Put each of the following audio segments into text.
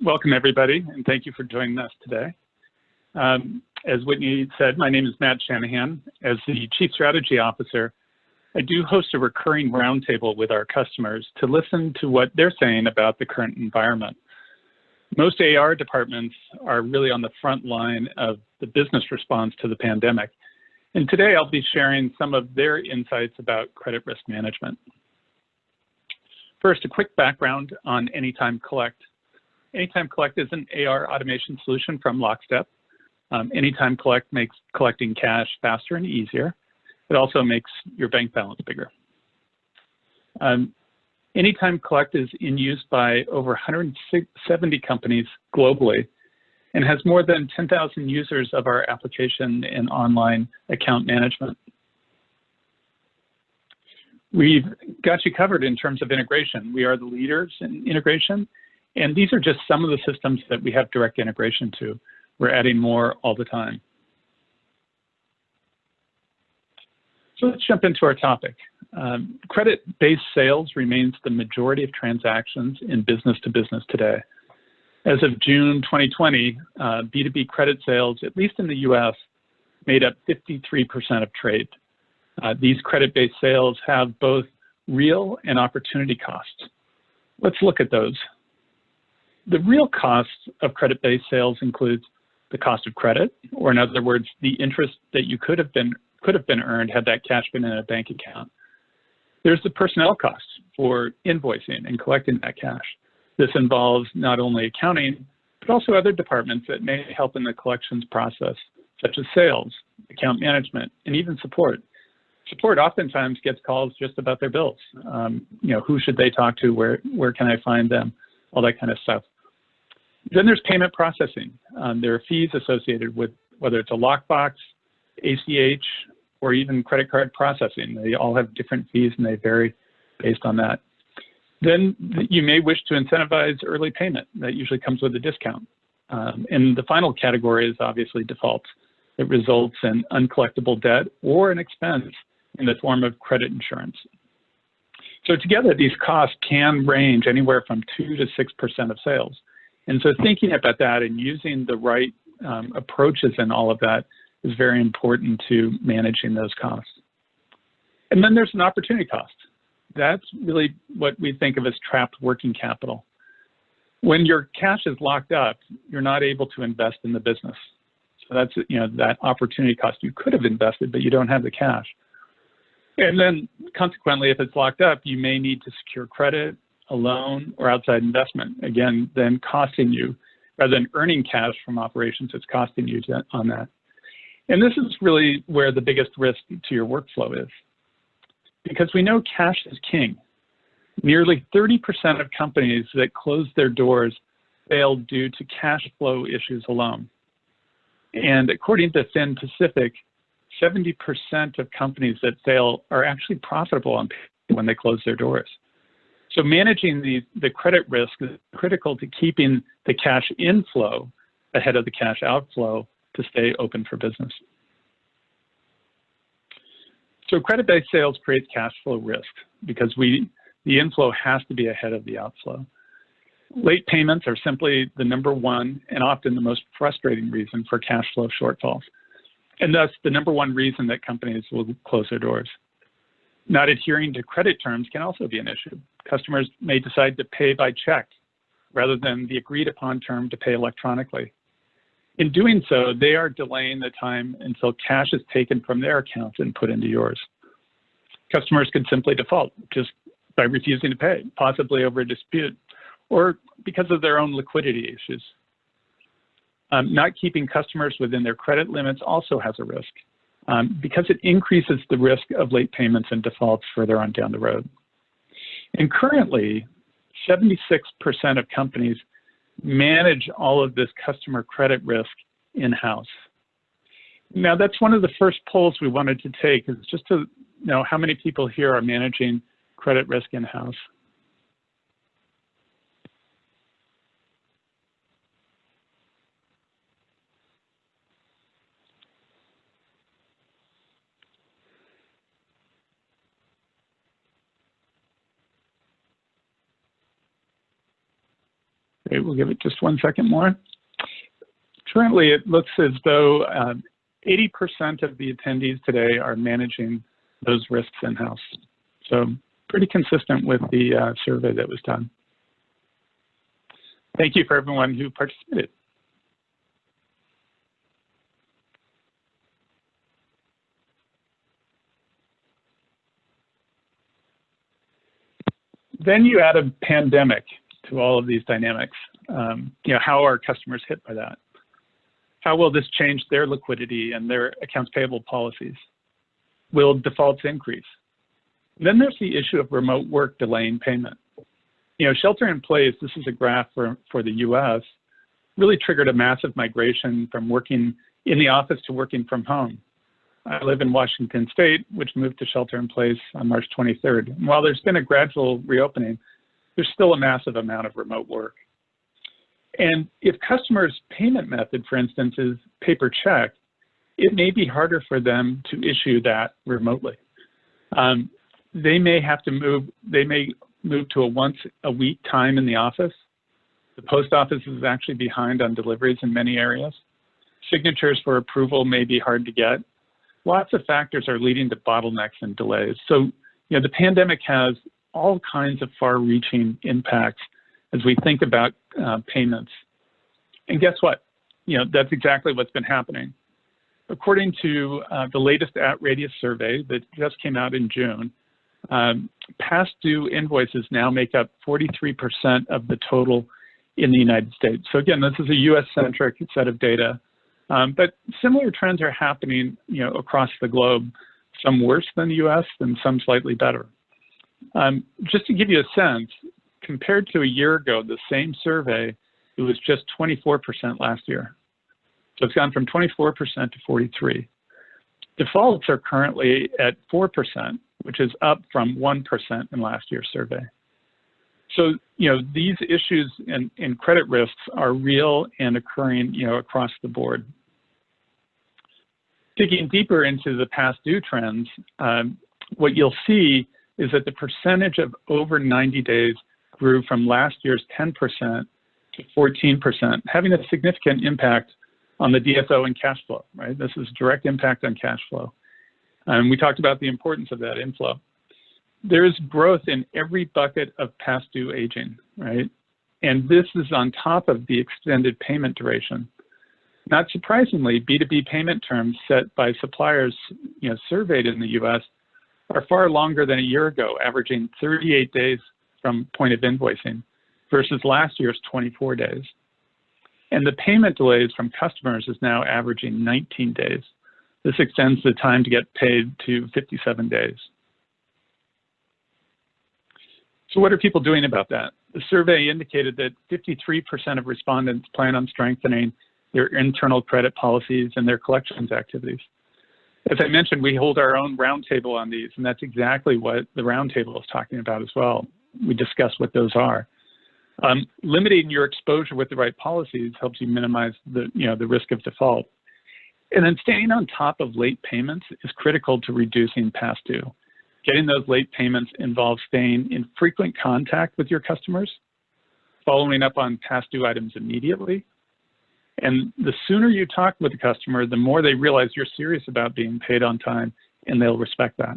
Welcome, everybody, and thank you for joining us today. As Whitney said, my name is Matt Shanahan. As the Chief Strategy Officer, I do host a recurring roundtable with our customers to listen to what they're saying about the current environment. Most AR departments are really on the front line of the business response to the pandemic. And today I'll be sharing some of their insights about credit risk management. First, a quick background on Anytime Collect. Anytime Collect is an AR automation solution from Lockstep. Anytime Collect makes collecting cash faster and easier. It also makes your bank balance bigger. Anytime Collect is in use by over 170 companies globally and has more than 10,000 users of our application and online account management. We've got you covered in terms of integration. We are the leaders in integration, and these are just some of the systems that we have direct integration to. We're adding more all the time. So let's jump into our topic. Credit-based sales remains the majority of transactions in business-to-business today. As of June 2020, B2B credit sales, at least in the US, made up 53% of trade. These credit-based sales have both real and opportunity costs. Let's look at those. The real costs of credit-based sales includes the cost of credit, or in other words, the interest that you could have been earned had that cash been in a bank account. There's the personnel costs for invoicing and collecting that cash. This involves not only accounting, but also other departments that may help in the collections process, such as sales, account management, and even support. Support oftentimes gets calls just about their bills. Who should they talk to? Where can I find them? All that kind of stuff. Then there's payment processing. There are fees associated with whether it's a lockbox, ACH, or even credit card processing. They all have different fees and they vary based on that. Then you may wish to incentivize early payment. That usually comes with a discount. And the final category is obviously defaults. It results in uncollectible debt or an expense in the form of credit insurance. So together, these costs can range anywhere from 2 to 6% of sales. And so thinking about that and using the right approaches in all of that is very important to managing those costs. And then there's an opportunity cost. That's really what we think of as trapped working capital. When your cash is locked up, you're not able to invest in the business. So that's that opportunity cost. You could have invested, but you don't have the cash. And then consequently, if it's locked up, you may need to secure credit, a loan, or outside investment. Again, then costing you, rather than earning cash from operations, it's costing you on that. And this is really where the biggest risk to your workflow is. Because we know cash is king. Nearly 30% of companies that close their doors fail due to cash flow issues alone. And according to Fin Pacific, 70% of companies that fail are actually profitable when they close their doors. So managing the credit risk is critical to keeping the cash inflow ahead of the cash outflow to stay open for business. So credit-based sales creates cash flow risk because the inflow has to be ahead of the outflow. Late payments are simply the #1 and often the most frustrating reason for cash flow shortfalls. And thus the #1 reason that companies will close their doors. Not adhering to credit terms can also be an issue. Customers may decide to pay by check rather than the agreed upon term to pay electronically. In doing so, they are delaying the time until cash is taken from their account and put into yours. Customers could simply default just by refusing to pay, possibly over a dispute, or because of their own liquidity issues. Not keeping customers within their credit limits also has a risk because it increases the risk of late payments and defaults further on down the road. And currently, 76% of companies manage all of this customer credit risk in-house. Now, that's one of the first polls we wanted to take, is just to know how many people here are managing credit risk in-house. Okay, we'll give it just 1 second more. Currently, it looks as though 80% of the attendees today are managing those risks in-house. So pretty consistent with the survey that was done. Thank you for everyone who participated. Then you add a pandemic to all of these dynamics. How are customers hit by that? How will this change their liquidity and their accounts payable policies? Will defaults increase? Then there's the issue of remote work delaying payment. Shelter in place, this is a graph for the US, really triggered a massive migration from working in the office to working from home. I live in Washington State, which moved to shelter in place on March 23rd. And while there's been a gradual reopening, there's still a massive amount of remote work. And if customers' payment method, for instance, is paper check, it may be harder for them to issue that remotely. They may have to move to a once-a-week time in the office. The post office is actually behind on deliveries in many areas. Signatures for approval may be hard to get. Lots of factors are leading to bottlenecks and delays. So, the pandemic has all kinds of far-reaching impacts as we think about payments. And guess what? That's exactly what's been happening. According to the latest @Radius survey that just came out in June, past due invoices now make up 43% of the total in the United States. So again, this is a US-centric set of data, but similar trends are happening, across the globe, some worse than the US and some slightly better. Just to give you a sense, compared to a year ago, the same survey, it was just 24% last year. So it's gone from 24% to 43%. Defaults are currently at 4%, which is up from 1% in last year's survey. So, these issues in credit risks are real and occurring, across the board. Digging deeper into the past due trends, what you'll see is that the percentage of over 90 days grew from last year's 10% to 14%, having a significant impact on the DSO and cash flow, right? This is direct impact on cash flow. And we talked about the importance of that inflow. There is growth in every bucket of past due aging, right? And this is on top of the extended payment duration. Not surprisingly, B2B payment terms set by suppliers, surveyed in the US are far longer than a year ago, averaging 38 days from point of invoicing versus last year's 24 days. And the payment delays from customers is now averaging 19 days. This extends the time to get paid to 57 days. So what are people doing about that? The survey indicated that 53% of respondents plan on strengthening their internal credit policies and their collections activities. As I mentioned, we hold our own roundtable on these, and that's exactly what the roundtable is talking about as well. We discuss what those are. Limiting your exposure with the right policies helps you minimize the risk of default. And then staying on top of late payments is critical to reducing past due. Getting those late payments involves staying in frequent contact with your customers, following up on past due items immediately. And the sooner you talk with the customer, the more they realize you're serious about being paid on time, and they'll respect that.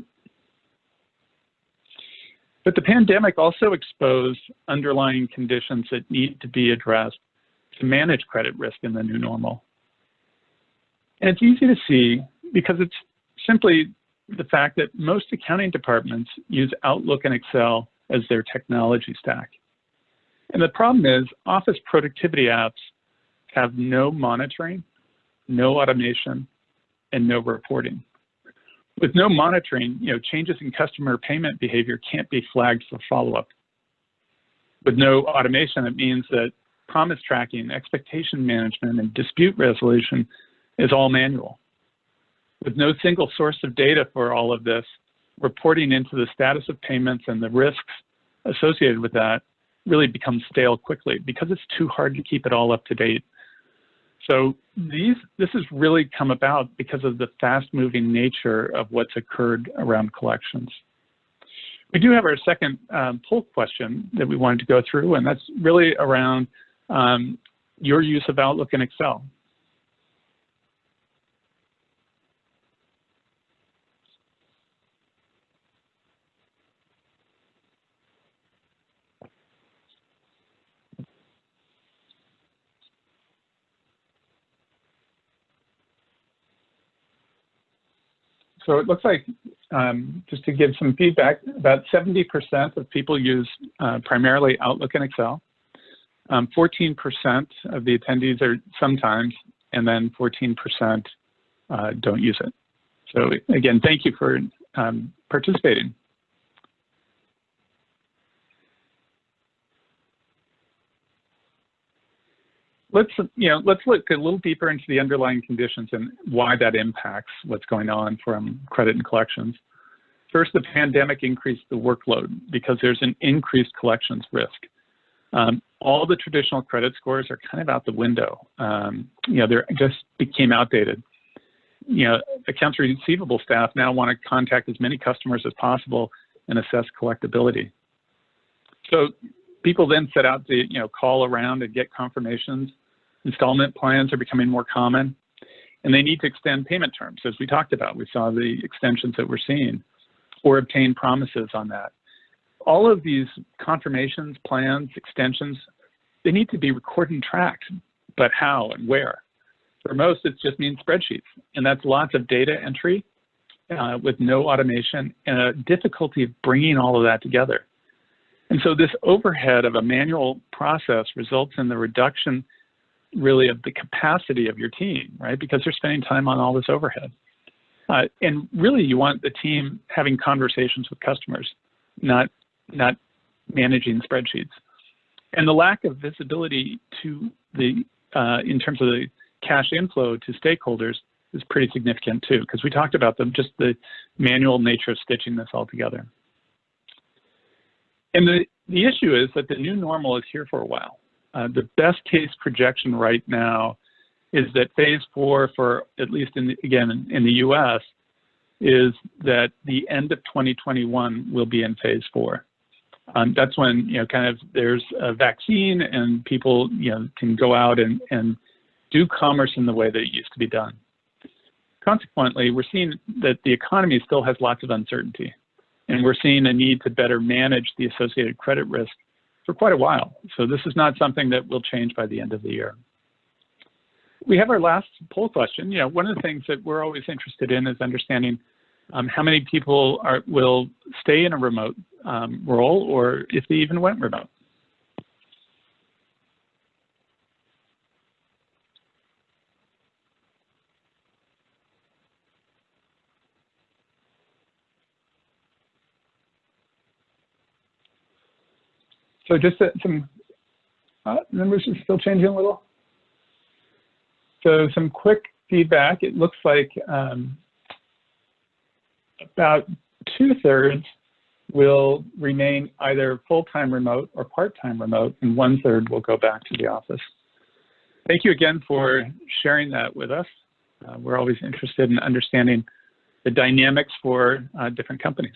But the pandemic also exposed underlying conditions that need to be addressed to manage credit risk in the new normal. And it's easy to see because it's simply the fact that most accounting departments use Outlook and Excel as their technology stack. And the problem is office productivity apps have no monitoring, no automation, and no reporting. With no monitoring, changes in customer payment behavior can't be flagged for follow-up. With no automation, it means that promise tracking, expectation management, and dispute resolution is all manual. With no single source of data for all of this, reporting into the status of payments and the risks associated with that really becomes stale quickly because it's too hard to keep it all up to date. So this has really come about because of the fast-moving nature of what's occurred around collections. We do have our second poll question that we wanted to go through, and that's really around your use of Outlook and Excel. So it looks like, just to give some feedback, about 70% of people use primarily Outlook and Excel. 14% of the attendees are sometimes, and then 14% don't use it. So again, thank you for participating. Let's look a little deeper into the underlying conditions and why that impacts what's going on from credit and collections. First, the pandemic increased the workload because there's an increased collections risk. All the traditional credit scores are kind of out the window. They just became outdated. Accounts receivable staff now want to contact as many customers as possible and assess collectability. So people then set out to call around and get confirmations. Installment plans are becoming more common, and they need to extend payment terms, as we talked about. We saw the extensions that we're seeing, or obtain promises on that. All of these confirmations, plans, extensions, they need to be recorded and tracked, but how and where? For most, it just means spreadsheets, and that's lots of data entry with no automation and a difficulty of bringing all of that together. And so this overhead of a manual process results in the reduction, really, of the capacity of your team, right? Because they're spending time on all this overhead. And really, you want the team having conversations with customers, not managing spreadsheets. And the lack of visibility to the, in terms of the cash inflow to stakeholders is pretty significant too, because we talked about just the manual nature of stitching this all together. And the issue is that the new normal is here for a while. The best case projection right now is that phase 4, for at least in the US, is that the end of 2021 will be in phase 4. That's when there's a vaccine and people can go out and do commerce in the way that it used to be done. Consequently, we're seeing that the economy still has lots of uncertainty, and we're seeing a need to better manage the associated credit risk for quite a while. So this is not something that will change by the end of the year. We have our last poll question. One of the things that we're always interested in is understanding how many people will stay in a remote role, or if they even went remote. So just some numbers are still changing a little. So some quick feedback. It looks like about 2/3 will remain either full-time remote or part-time remote, and 1/3 will go back to the office. Thank you again for sharing that with us. We're always interested in understanding the dynamics for different companies.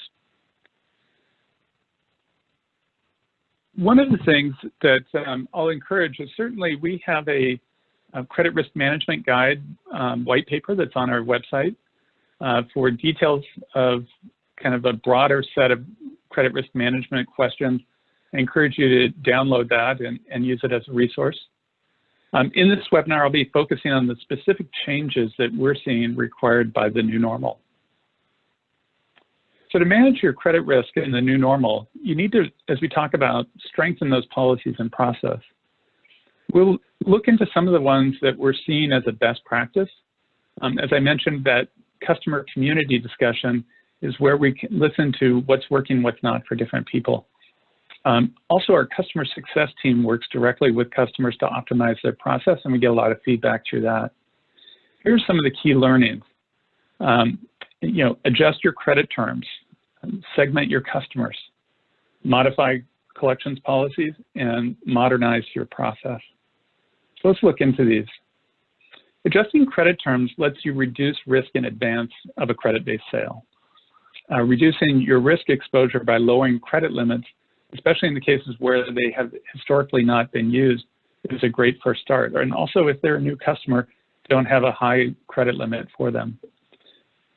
One of the things that I'll encourage is, certainly we have a credit risk management guide white paper that's on our website for details of kind of a broader set of credit risk management questions. I encourage you to download that and use it as a resource. In this webinar, I'll be focusing on the specific changes that we're seeing required by the new normal. So to manage your credit risk in the new normal, you need to, as we talk about, strengthen those policies and process. We'll look into some of the ones that we're seeing as a best practice. As I mentioned, that customer community discussion is where we can listen to what's working, what's not for different people. Also, our customer success team works directly with customers to optimize their process, and we get a lot of feedback through that. Here's some of the key learnings. Adjust your credit terms, segment your customers, modify collections policies, and modernize your process. So let's look into these. Adjusting credit terms lets you reduce risk in advance of a credit-based sale. Reducing your risk exposure by lowering credit limits, especially in the cases where they have historically not been used, is a great first start. And also, if they're a new customer, don't have a high credit limit for them.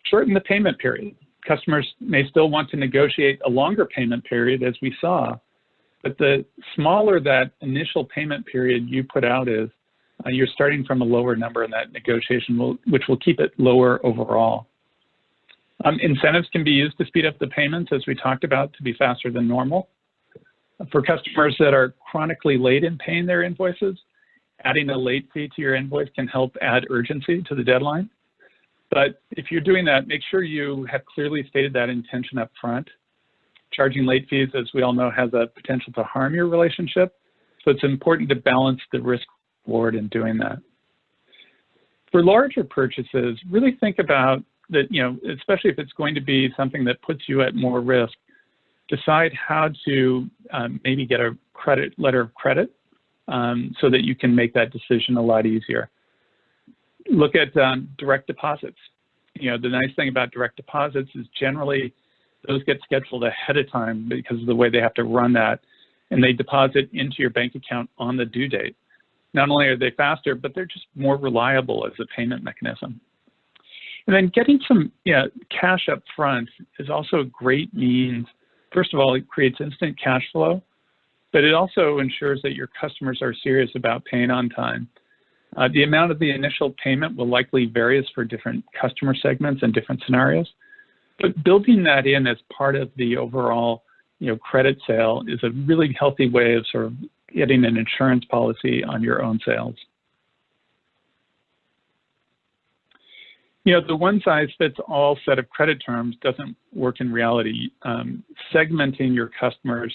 Shorten the payment period. Customers may still want to negotiate a longer payment period, as we saw, but the smaller that initial payment period you put out is, you're starting from a lower number in that negotiation, which will keep it lower overall. Incentives can be used to speed up the payments, as we talked about, to be faster than normal. For customers that are chronically late in paying their invoices, adding a late fee to your invoice can help add urgency to the deadline. But if you're doing that, make sure you have clearly stated that intention up front. Charging late fees, as we all know, has a potential to harm your relationship. So it's important to balance the risk reward in doing that. For larger purchases, really think about that, especially if it's going to be something that puts you at more risk, decide how to maybe get a letter of credit so that you can make that decision a lot easier. Look at direct deposits. The nice thing about direct deposits is generally those get scheduled ahead of time because of the way they have to run that, and they deposit into your bank account on the due date. Not only are they faster, but they're just more reliable as a payment mechanism. And then getting some cash up front is also a great means. First of all, it creates instant cash flow, but it also ensures that your customers are serious about paying on time. The amount of the initial payment will likely vary for different customer segments and different scenarios, but building that in as part of the overall credit sale is a really healthy way of sort of getting an insurance policy on your own sales. The one-size-fits-all set of credit terms doesn't work in reality. Segmenting your customers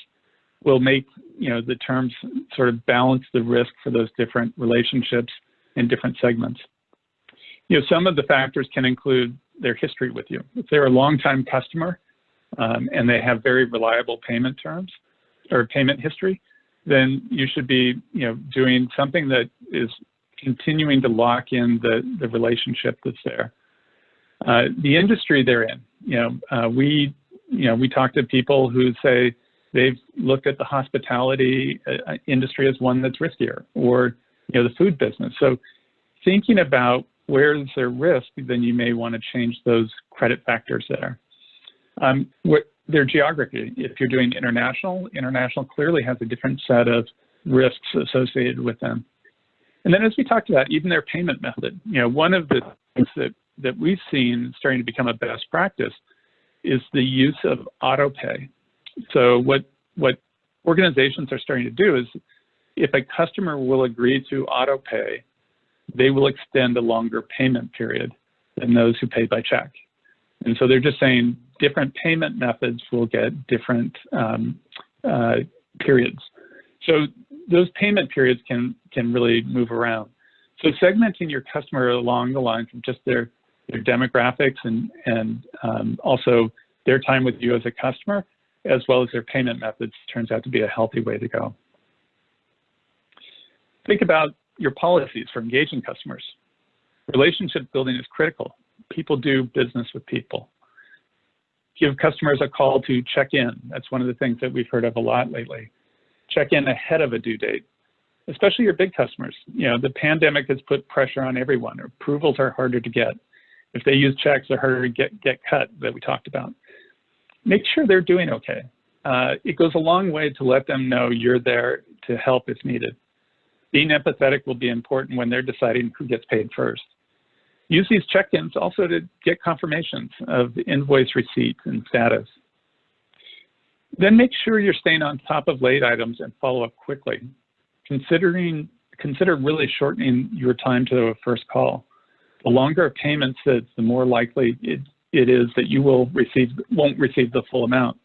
will make the terms sort of balance the risk for those different relationships in different segments. Some of the factors can include their history with you. If they're a longtime customer and they have very reliable payment terms or payment history, then you should be doing something that is continuing to lock in the relationship that's there. The industry they're in, we talk to people who say they've looked at the hospitality industry as one that's riskier, or the food business. So thinking about where is there risk, then you may want to change those credit factors there. Their geography. If you're doing international clearly has a different set of risks associated with them. And then, as we talked about, even their payment method. One of the things that we've seen starting to become a best practice is the use of auto pay. So what organizations are starting to do is, if a customer will agree to auto pay, they will extend a longer payment period than those who pay by check. And so they're just saying different payment methods will get different periods. So those payment periods can really move around. So segmenting your customer along the lines of just their demographics and also their time with you as a customer, as well as their payment methods, turns out to be a healthy way to go. Think about your policies for engaging customers. Relationship building is critical. People do business with people. Give customers a call to check in. That's one of the things that we've heard of a lot lately. Check in ahead of a due date, especially your big customers. The pandemic has put pressure on everyone. Approvals are harder to get. If they use checks, they're harder to get cut, that we talked about. Make sure they're doing okay. It goes a long way to let them know you're there to help if needed. Being empathetic will be important when they're deciding who gets paid first. Use these check-ins also to get confirmations of invoice receipts and status. Then make sure you're staying on top of late items and follow up quickly. Consider really shortening your time to a first call. The longer a payment sits, the more likely it is that you won't receive the full amount.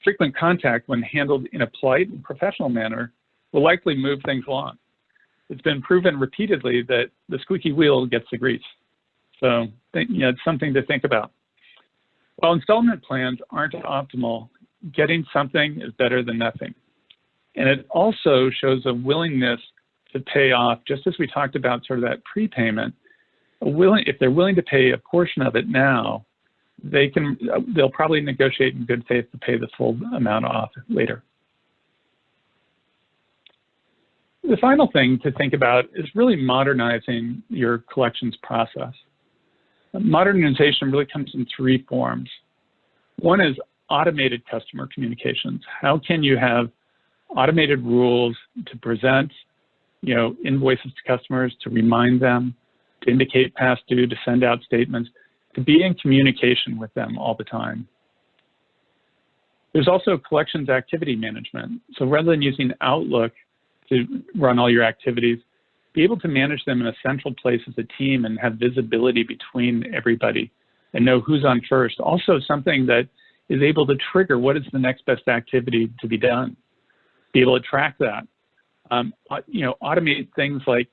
Frequent contact, when handled in a polite and professional manner, will likely move things along. It's been proven repeatedly that the squeaky wheel gets the grease. So it's something to think about. While installment plans aren't optimal, getting something is better than nothing. And it also shows a willingness to pay off, just as we talked about sort of that prepayment. If they're willing to pay a portion of it now, they'll probably negotiate in good faith to pay the full amount off later. The final thing to think about is really modernizing your collections process. Modernization really comes in three forms. One is automated customer communications. How can you have automated rules to present, invoices to customers, to remind them, to indicate past due, to send out statements, to be in communication with them all the time. There's also collections activity management. So rather than using Outlook to run all your activities, be able to manage them in a central place as a team and have visibility between everybody and know who's on first. Also something that is able to trigger what is the next best activity to be done. Be able to track that. Automate things like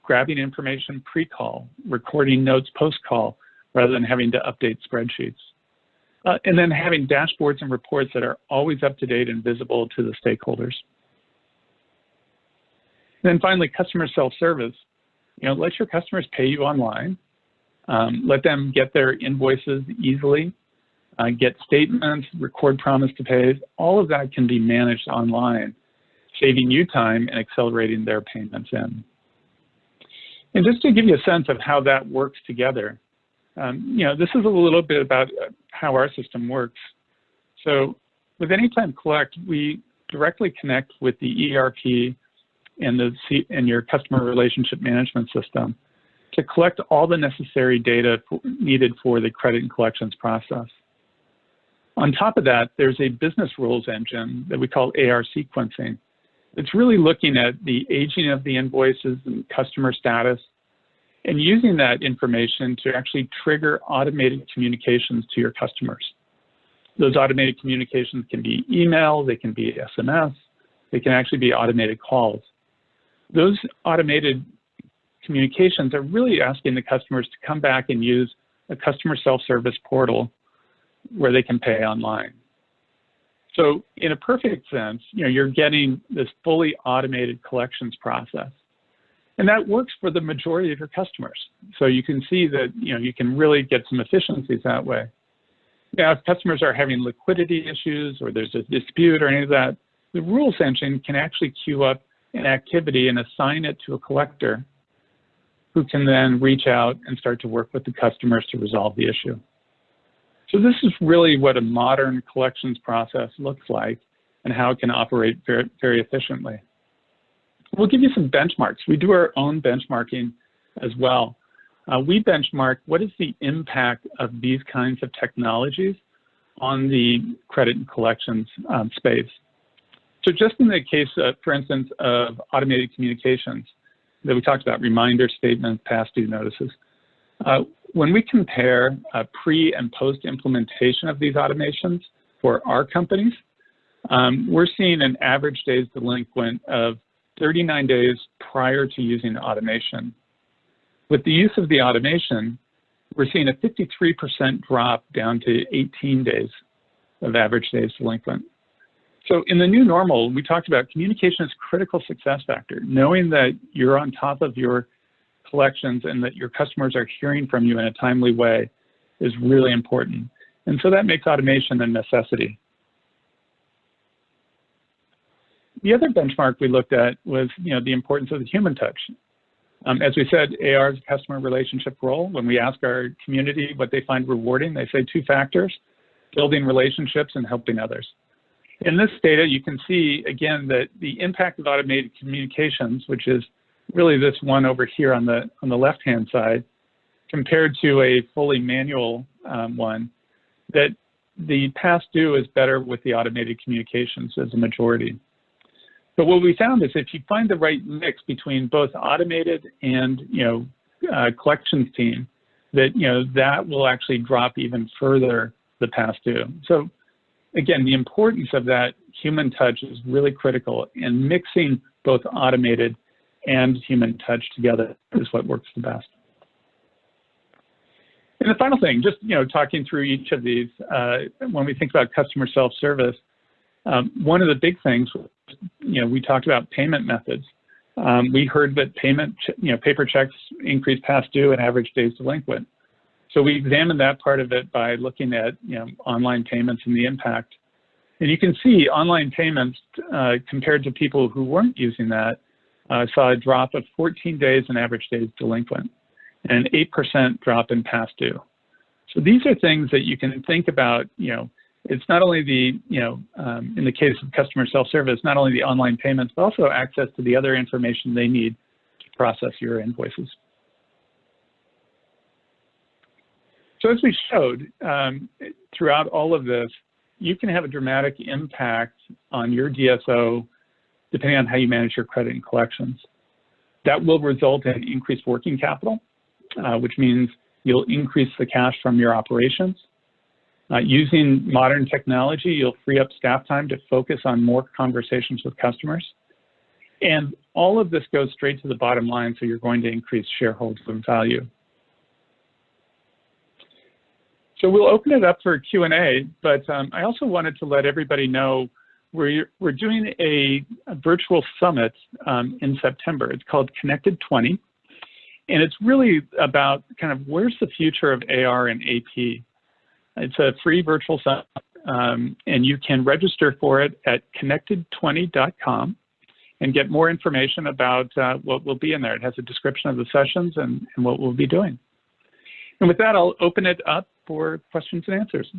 grabbing information pre-call, recording notes post-call, rather than having to update spreadsheets. And then having dashboards and reports that are always up to date and visible to the stakeholders. And then finally, customer self-service. Let your customers pay you online. Let them get their invoices easily, get statements, record promise to pay. All of that can be managed online, saving you time and accelerating their payments in. And just to give you a sense of how that works together, this is a little bit about how our system works. So with Anytime Collect, we directly connect with the ERP and your customer relationship management system to collect all the necessary data needed for the credit and collections process. On top of that, there's a business rules engine that we call AR sequencing. It's really looking at the aging of the invoices and customer status and using that information to actually trigger automated communications to your customers. Those automated communications can be email, they can be SMS, they can actually be automated calls. Those automated communications are really asking the customers to come back and use a customer self-service portal where they can pay online. So in a perfect sense, you're getting this fully automated collections process. And that works for the majority of your customers. So you can see that you can really get some efficiencies that way. Now, if customers are having liquidity issues or there's a dispute or any of that, the rules engine can actually queue up an activity and assign it to a collector who can then reach out and start to work with the customers to resolve the issue. So this is really what a modern collections process looks like and how it can operate very, very efficiently. We'll give you some benchmarks. We do our own benchmarking as well. We benchmark what is the impact of these kinds of technologies on the credit and collections space. So just in the case, for instance, of automated communications that we talked about, reminder statements, past due notices, when we compare pre and post implementation of these automations for our companies, we're seeing an average days delinquent of 39 days prior to using automation. With the use of the automation, we're seeing a 53% drop down to 18 days of average days delinquent. So in the new normal, we talked about communication as a critical success factor. Knowing that you're on top of your collections and that your customers are hearing from you in a timely way is really important. And so that makes automation a necessity. The other benchmark we looked at was the importance of the human touch. As we said, AR is a customer relationship role. When we ask our community what they find rewarding, they say two factors: building relationships and helping others. In this data, you can see, again, that the impact of automated communications, which is really this one over here on the left-hand side, compared to a fully manual one, that the past due is better with the automated communications as a majority. But what we found is if you find the right mix between both automated and collections team, that will actually drop even further the past due. So again, the importance of that human touch is really critical, and mixing both automated and human touch together is what works the best. And the final thing, just talking through each of these, when we think about customer self-service, one of the big things, we talked about payment methods. We heard that paper checks increase past due and average days delinquent. So we examined that part of it by looking at online payments and the impact. And you can see online payments compared to people who weren't using that saw a drop of 14 days in average days delinquent and an 8% drop in past due. So these are things that you can think about. It's not only the, in the case of customer self-service, not only the online payments, but also access to the other information they need to process your invoices. So as we showed, throughout all of this, you can have a dramatic impact on your DSO depending on how you manage your credit and collections. That will result in increased working capital, which means you'll increase the cash from your operations. Using modern technology, you'll free up staff time to focus on more conversations with customers. And all of this goes straight to the bottom line, so you're going to increase shareholder value. So we'll open it up for Q&A, but I also wanted to let everybody know we're doing a virtual summit in September. It's called Connected 20, and it's really about kind of where's the future of AR and AP. It's a free virtual summit, and you can register for it at connected20.com and get more information about what will be in there. It has a description of the sessions and what we'll be doing. And with that, I'll open it up for questions and answers.